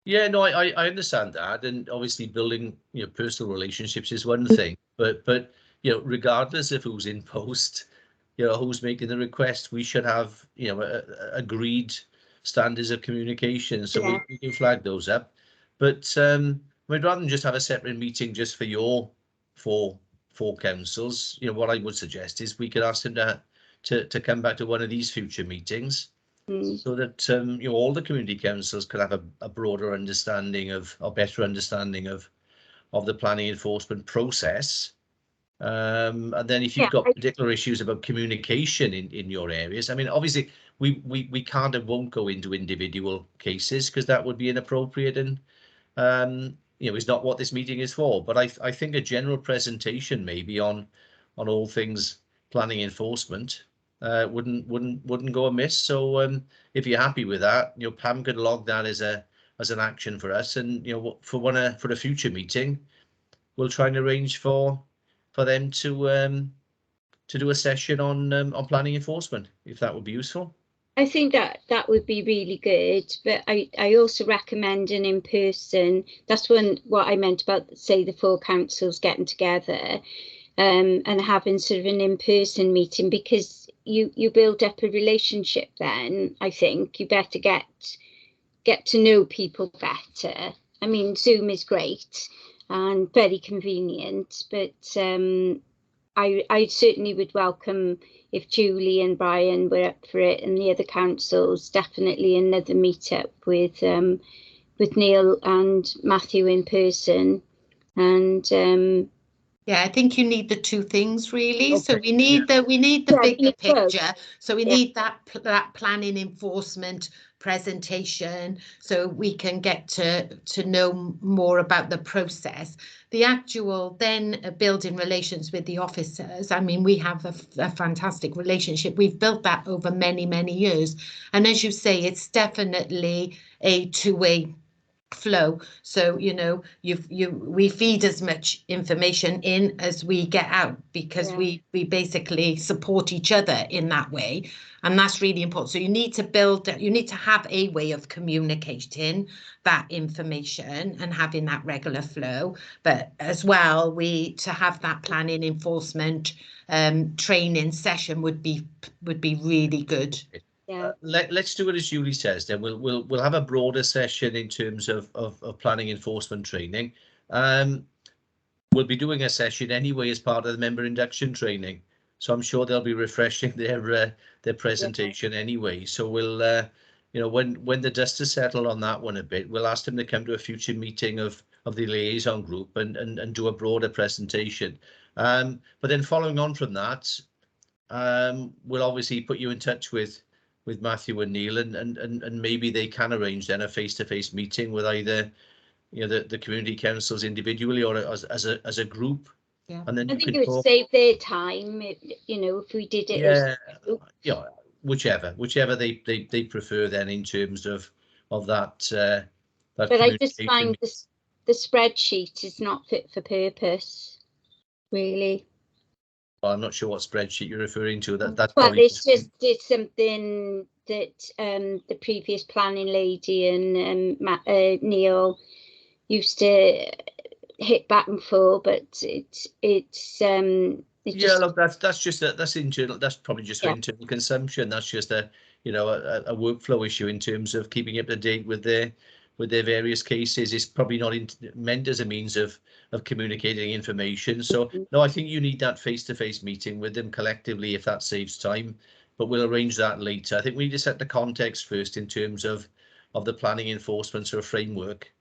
Yeah, no, I understand that, and obviously building personal relationships is one thing, but regardless of who's in post, who's making the request, we should have agreed standards of communication, so we can flag those up. But rather than just have a separate meeting just for your four councils, what I would suggest is we could ask them to come back to one of these future meetings, so that all the community councils could have a broader understanding or better understanding of the planning enforcement process. And then if you've got particular issues about communication in your areas, I mean, obviously we can't and won't go into individual cases because that would be inappropriate, and is not what this meeting is for. But I think a general presentation maybe on all things planning enforcement wouldn't go amiss. So if you're happy with that, Pam could log that as an action for us, and for a future meeting, we'll try and arrange for them to do a session on planning enforcement, if that would be useful. I think that would be really good, but I also recommend an in-person. That's what I meant about, say, the 4 councils getting together and having sort of an in-person meeting, because you build up a relationship then. I think you better get to know people better. I mean, Zoom is great and very convenient, but I certainly would welcome if Julie and Brian were up for it, and the other councils, definitely another meetup with Neil and Matthew in person. And yeah, I think you need the 2 things really. Okay. So we need the bigger picture. So we need that planning enforcement presentation, so we can get to know more about the process. The actual then building relations with the officers. I mean, we have a fantastic relationship. We've built that over many years, and as you say, it's definitely a 2-way flow. So we feed as much information in as we get out, because we basically support each other in that way, and that's really important. So you need to have a way of communicating that information and having that regular flow, but as well to have that planning enforcement training session would be really good. Yeah. Let's do it as Julie says. Then we'll have a broader session in terms of planning enforcement training. We'll be doing a session anyway as part of the member induction training, so I'm sure they'll be refreshing their presentation anyway. So we'll when the dust is settled on that one a bit, we'll ask them to come to a future meeting of the liaison group and do a broader presentation. But then following on from that, we'll obviously put you in touch with Matthew and Neil, and maybe they can arrange then a face-to-face meeting with either you know, the community councils individually or as a group. Yeah. And then I you think could it would talk, save their time, you know, if we did it as yeah, a group. yeah, whichever they prefer then in terms of that that But I just communication. find the spreadsheet is not fit for purpose, really. Well, I'm not sure what spreadsheet you're referring to. That's Well, probably it's something that the previous planning lady and Neil used to hit back and forth, but it's yeah, just, look, that's internal. That's probably just for Yeah. internal consumption. That's just a a workflow issue in terms of keeping up to date with their various cases. It's probably not meant as a means of communicating information. So no, I think you need that face-to-face meeting with them collectively if that saves time. But we'll arrange that later. I think we need to set the context first in terms of the planning enforcement sort of framework.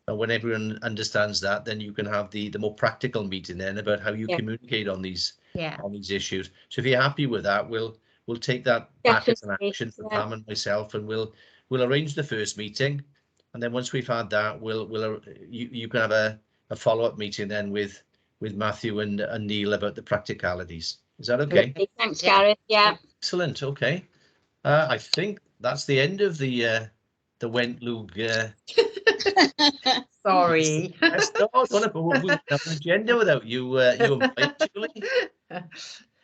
And when everyone understands that, then you can have the more practical meeting then about how you communicate on these issues. So if you're happy with that, we'll take that back as an action for Pam and myself, and we'll arrange the first meeting. And then once we've had that, you can have a follow-up meeting then with Matthew and Neil about the practicalities. Is that okay? Thanks, Gareth. Yeah. Excellent. Okay. I think that's the end of the Wentlug. Sorry. Yes, no, I don't have an agenda without you. You and Mike, Julie.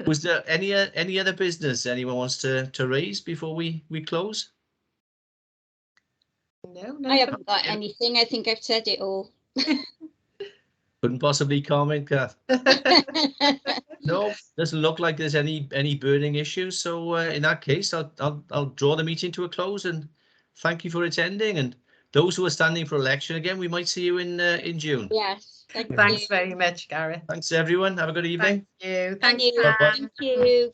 Was there any other business anyone wants to raise before we close? No, I haven't got anything. I think I've said it all. Couldn't possibly comment, Kath. No, doesn't look like there's any burning issues. So in that case, I'll draw the meeting to a close and thank you for attending. And those who are standing for election again, we might see you in June. Yes. Thanks very much, Gareth. Thanks everyone. Have a good evening. Thank you. Thank you. Bye-bye. Thank you.